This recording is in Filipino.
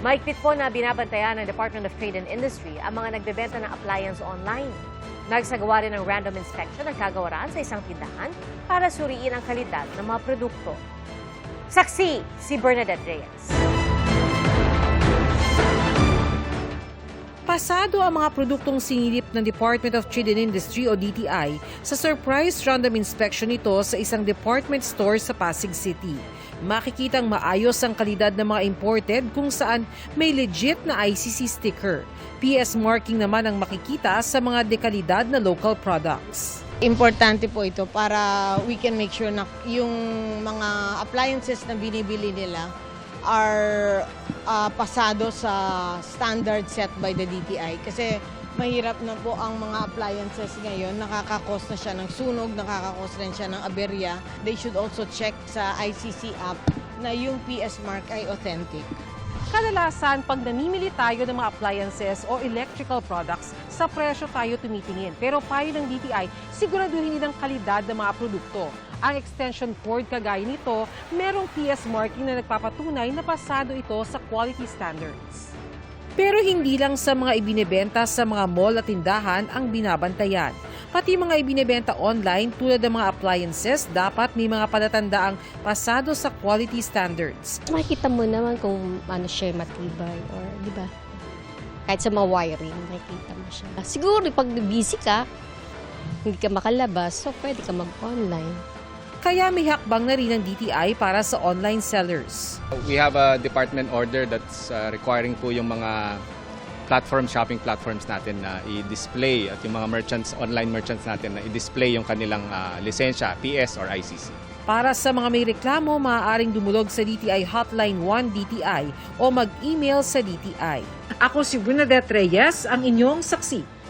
Mahigpit po na binabantayan ng Department of Trade and Industry ang mga nagbebenta ng appliance online. Nagsagawa rin ng random inspection ng kagawaran sa isang tindahan para suriin ang kalidad ng mga produkto. Saksi si Bernadette Reyes. Pasado ang mga produktong sinilip ng Department of Trade and Industry o DTI sa surprise random inspection nito sa isang department store sa Pasig City. Makikitang maayos ang kalidad ng mga imported kung saan may legit na ICC sticker. PS marking naman ang makikita sa mga dekalidad na local products. Importante po ito para we can make sure na yung mga appliances na binibili nila are pasado sa standard set by the DTI. Kasi mahirap na po ang mga appliances ngayon. Nakakakos na siya ng sunog, nakakakos rin siya ng aberya. They should also check sa ICC app na yung PS mark ay authentic. Kadalasan, pag namimili tayo ng mga appliances o electrical products, sa presyo tayo tumitingin. Pero payo ng DTI, siguraduhin din ang kalidad ng mga produkto. Ang extension cord kagaya nito, merong PS marking na nagpapatunay na pasado ito sa quality standards. Pero hindi lang sa mga ibinebenta sa mga mall at tindahan ang binabantayan. Pati mga ibinebenta online tulad ng mga appliances, dapat may mga palatandaang pasado sa quality standards. Makikita mo naman kung ano siya matibay or di ba? Kahit sa mga wiring, makikita mo siya. Siguro pag busy ka, hindi ka makalabas, so pwede ka mag-online. Kaya may hakbang na rin ng DTI para sa online sellers. We have a department order that's requiring po yung mga shopping platforms natin na i-display at yung mga online merchants natin na i-display yung kanilang lisensya, PS or ICC. Para sa mga may reklamo, maaaring dumulog sa DTI Hotline 1 DTI o mag-email sa DTI. Ako si Bernadette Reyes, ang inyong saksi.